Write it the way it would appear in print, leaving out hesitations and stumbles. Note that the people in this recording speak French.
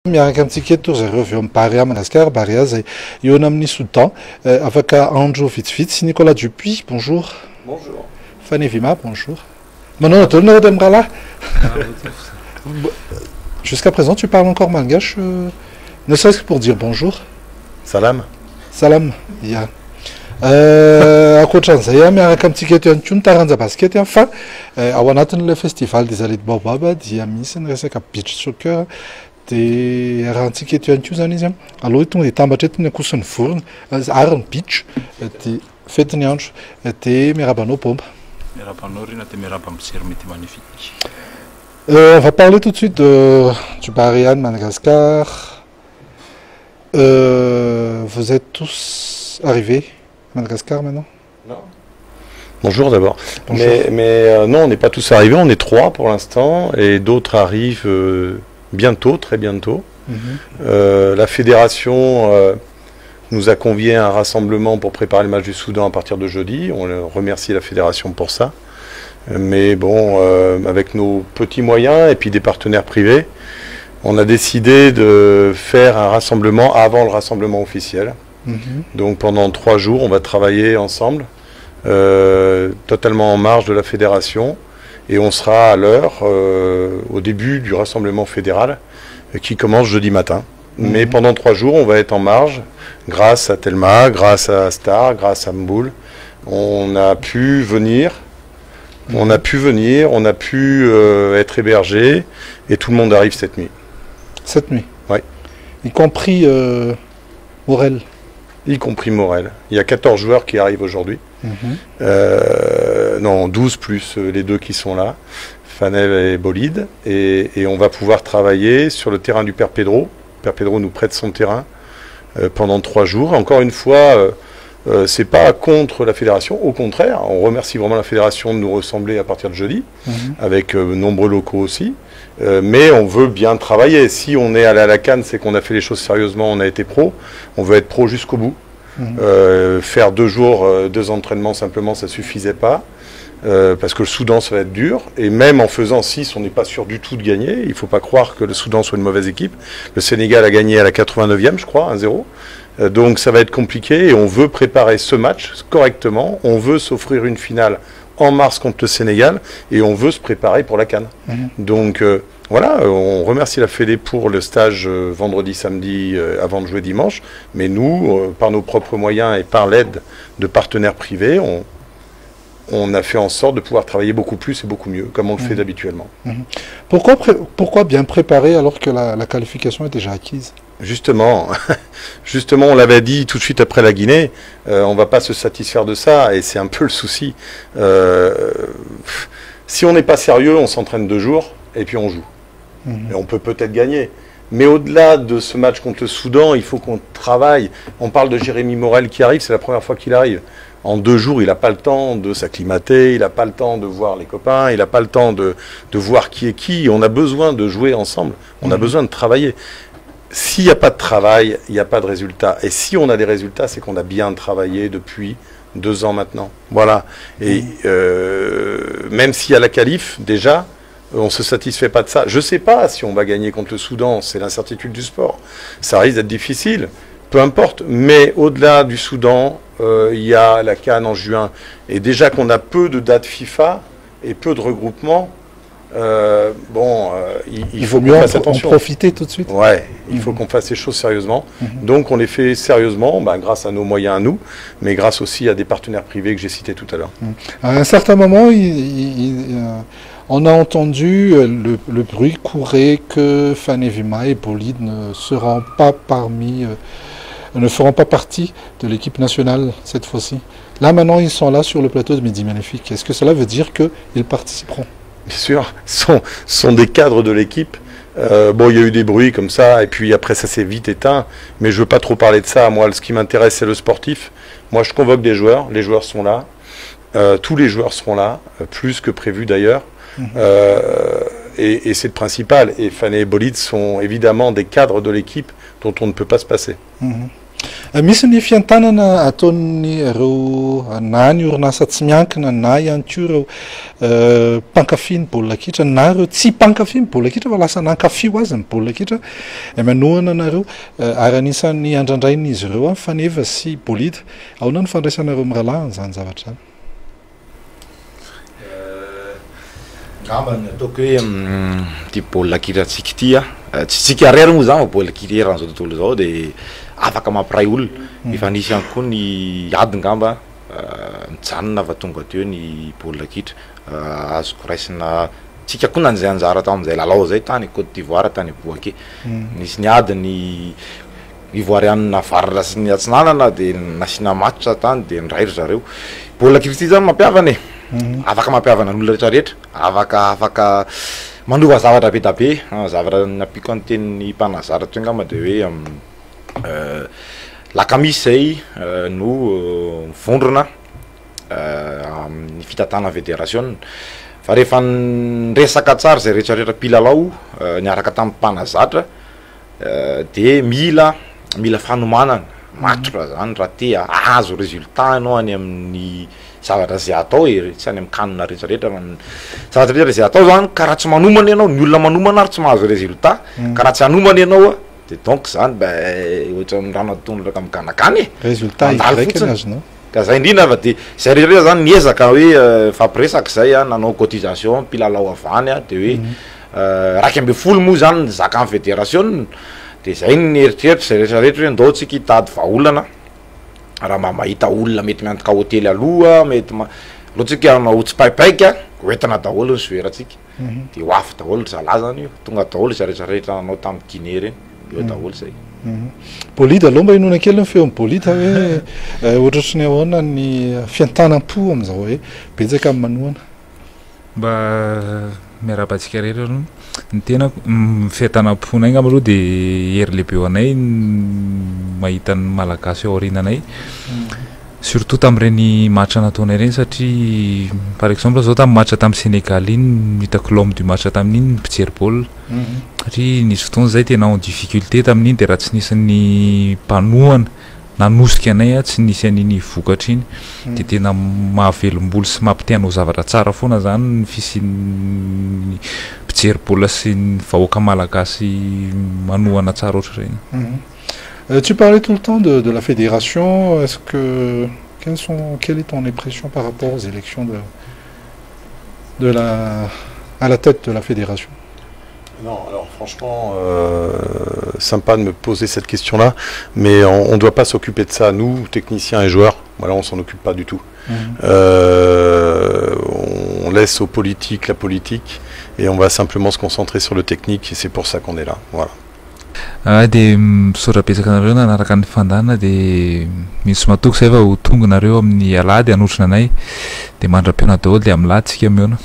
Miaraka amintsika zareo avy eo amin'ny Barea Madagascar, Barea zay eo amin'ny Soudan, afaka andro vitsivitsy. Nicolas Dupuis, bonjour. Bonjour. Fanny Vima, bonjour. Manon Adolna Demrala. Jusqu'à présent, tu parles encore malgache, ne serait-ce que pour dire bonjour. Salam. Salam, ya. Akoatran'izay miaraka amintsika eto ihany koa ny taranja basket fa ao anatin'ilay festival des allées de Baobab dia misy ny resaka beach soccer. Dia rahantsika eto ihany koa zany izy aloha tonga dia tambatra eto ny ankosin'ny vorona ary ny beach dia fety ny andro dia miarabanao bomba. Miarabanao Rina dia miaraba mijery mety magnifique. On va parler tout de suite du Barea de Madagascar. Vous êtes tous arrivés à Madagascar maintenant? Non. Bonjour d'abord. Bonjour. Mais non, on n'est pas tous arrivés, on est 3 pour l'instant, et d'autres arrivent bientôt, très bientôt. La fédération nous a convié à un rassemblement pour préparer le match du Soudan à partir de jeudi. On remercie la fédération pour ça. Mais bon, avec nos petits moyens et puis des partenaires privés, on a décidé de faire un rassemblement avant le rassemblement officiel. Donc pendant 3 jours, on va travailler ensemble, totalement en marge de la fédération. Et on sera à l'heure, au début du rassemblement fédéral, qui commence jeudi matin. Mais pendant 3 jours, on va être en marge, grâce à Telma, grâce à Star, grâce à Mboul. On a pu venir, on a pu être hébergé, et tout le monde arrive cette nuit. Cette nuit? Oui. Y compris Morel? Y compris Morel. Il y a 14 joueurs qui arrivent aujourd'hui. Non, 12 plus les 2 qui sont là, Fanel et Bolide. Et on va pouvoir travailler sur le terrain du Père Pedro. Père Pedro nous prête son terrain pendant 3 jours. Encore une fois, c'est pas contre la fédération, au contraire, on remercie vraiment la fédération de nous ressembler à partir de jeudi, avec nombreux locaux aussi. Mais on veut bien travailler. Si on est allé à la CAN, c'est qu'on a fait les choses sérieusement, on a été pro. On veut être pro jusqu'au bout. Faire 2 jours, 2 entraînements simplement, ça suffisait pas. Parce que le Soudan, ça va être dur. Et même en faisant 6, on n'est pas sûr du tout de gagner. Il ne faut pas croire que le Soudan soit une mauvaise équipe. Le Sénégal a gagné à la 89e, je crois, 1-0. Donc ça va être compliqué. Et on veut préparer ce match correctement. On veut s'offrir une finale en mars contre le Sénégal. Et on veut se préparer pour la CAN. Donc voilà, on remercie la Fédé pour le stage vendredi, samedi, avant de jouer dimanche. Mais nous, par nos propres moyens et par l'aide de partenaires privés, on a fait en sorte de pouvoir travailler beaucoup plus et beaucoup mieux, comme on le fait habituellement. Pourquoi bien préparer alors que la qualification est déjà acquise? Justement, on l'avait dit tout de suite après la Guinée, on ne va pas se satisfaire de ça, et c'est un peu le souci. Si on n'est pas sérieux, on s'entraîne 2 jours, et puis on joue. Et on peut peut-être gagner. Mais au-delà de ce match contre le Soudan, il faut qu'on travaille. On parle de Jérémy Morel qui arrive, c'est la première fois qu'il arrive. En 2 jours, il n'a pas le temps de s'acclimater, il n'a pas le temps de voir les copains, il n'a pas le temps de voir qui est qui. On a besoin de jouer ensemble, on a besoin de travailler. S'il n'y a pas de travail, il n'y a pas de résultat. Et si on a des résultats, c'est qu'on a bien travaillé depuis 2 ans maintenant. Voilà. Et même s'il y a la qualif, déjà, on ne se satisfait pas de ça. Je ne sais pas si on va gagner contre le Soudan, c'est l'incertitude du sport. Ça risque d'être difficile, peu importe. Mais au-delà du Soudan, il y a la CAN en juin. Et déjà qu'on a peu de dates FIFA et peu de regroupements, il faut mieux en profiter tout de suite. Ouais, il faut qu'on fasse les choses sérieusement. Donc on les fait sérieusement, grâce à nos moyens à nous, mais grâce aussi à des partenaires privés que j'ai cités tout à l'heure. À un certain moment, on a entendu le bruit courait que Fanny Vima et Bolide ne seront pas ne feront pas partie de l'équipe nationale cette fois-ci. Là maintenant, ils sont là sur le plateau de Midi Magnifique. Est-ce que cela veut dire qu'ils participeront? Bien sûr, sont des cadres de l'équipe. Bon, il y a eu des bruits comme ça, et puis après ça s'est vite éteint, mais je ne veux pas trop parler de ça. Moi, ce qui m'intéresse, c'est le sportif. Moi, je convoque des joueurs, les joueurs sont là, tous les joueurs seront là, plus que prévu d'ailleurs, et c'est le principal. Et Fanny et Bolide sont évidemment des cadres de l'équipe dont on ne peut pas se passer. Misy ny fiantanana ataon'ny ireo na ny orinasa tsy miankina na ihany koa ireo mpankafy ny baolina kitra na ireo tsy mpankafy ny baolina kitra fa lasa nankafy ho azy ny baolina kitra manohana anareo ary anisan'ny andrandrain'izy ireo amin'ny faneva sy bolida ahoana ny fandraisanareo mirahalahy zany zavatra zany ngambany ataoko hoe ty baolina kitra tsika ty tsy tsika rery moa zany baolina kitra eran'izao tontolo zao dia afaka mampiray olona efa nisy ihany koa ny ady ngamba mijanona fa tonga teo ny baolina kitra azoko raisina tsika koa nanzay anjara tao amin'izay lalao zay tany Côte d'Ivoire tany Bouaké nisy ny ady ny ivoirianina varatra sy ny atsinanana dia nasina matcha tany dia nirairy zareo baolina kitra ty zany mampiavana afaka mampiavana n'olona rehetrarehetra afaka manova zavatra be da be zavatra napiko any tenin'ny mpanazara toy ngamba dia hoe lakamisy zay no vondrona amin'ny fitatana fédération fa rehefa nresaka tsara zay rehetrarehetra mpilalao niaraka tamin'ny mpanazatra dia mila fanomanana matotra zany raha te azo résultat ianao any amin'ny zavatra zay atao tsy any amin'ny kanina rehetrarehetra zavatra rehetra zay atao zany ka raha tsy manomana ianao ny olona manomana ary tsy mahazo résultat ka raha tsy hanomana ianao dia donc zany ohatra ny rano atondraka miganagany résultat idraikany azonao ka zay indrindra fa dia zay rehetrarehetra zany niezaka hoe fampiresaka zay nanao cotisation mpilalao avany dia hoe raiky amby folo moa zany zaka amin'ny fédération dia zay ny eritreritry zay rehetrarehetra hoe ndao tsika hitady vaolana raha mba mahita olona mety miantoka hôtely aloha mety loatsika anao tsy paipaika hoentina daholo ny soeratsika dia ho afy daholo zalahy zany io tonga daholo zay rehetrarehetra nanao tamin'ny Guinée reny eo daholo zay bolida aloha mba inona kely ny feon'ny bolida hoe ohatrotry ny ahoana ny fiantanam-po amin'izao hoe betsaka amin'ny manohana mba miarabantsika rehetra aloha ny tena fiantanam-ponay ngamba aloha dia hery lehibe ho anay mahita ny malagasy ao aorinanay surtout tamin'ireny matcha nataonay reny satria par exemple zao tamin'ny matcha tamin'ny Sénégal iny hitako l'homme du matcha tamin'iny mpijery baolina satria nisy fotoana zay tena en difficulté tamin'iny dia raha tsy nisy ny mpanohana nanosika anay tsy nisy an'iny vokatra iny dia tena mahavelom-bolo sy mampitianao zavatra tsara foana zany ny fisian'ny mpijery baolina sy ny vahoaka malagasy manohana tsara oatra reny. Tu parlais tout le temps de la fédération. Quelle est ton impression par rapport aux élections à la tête de la fédération? Non, alors franchement, sympa de me poser cette question-là, mais on ne doit pas s'occuper de ça, nous, techniciens et joueurs. Voilà, on s'en occupe pas du tout. On laisse aux politiques la politique, et on va simplement se concentrer sur le technique, et c'est pour ça qu'on est là. Voilà. Dia misaotra betsaka nareo nanaraka ny fandahana dia misy matoky zay fa ho tonga nareo amin'ny alahady hanotrina anay dia mandra-piona daholo dia amin'ny lahy tsika miona.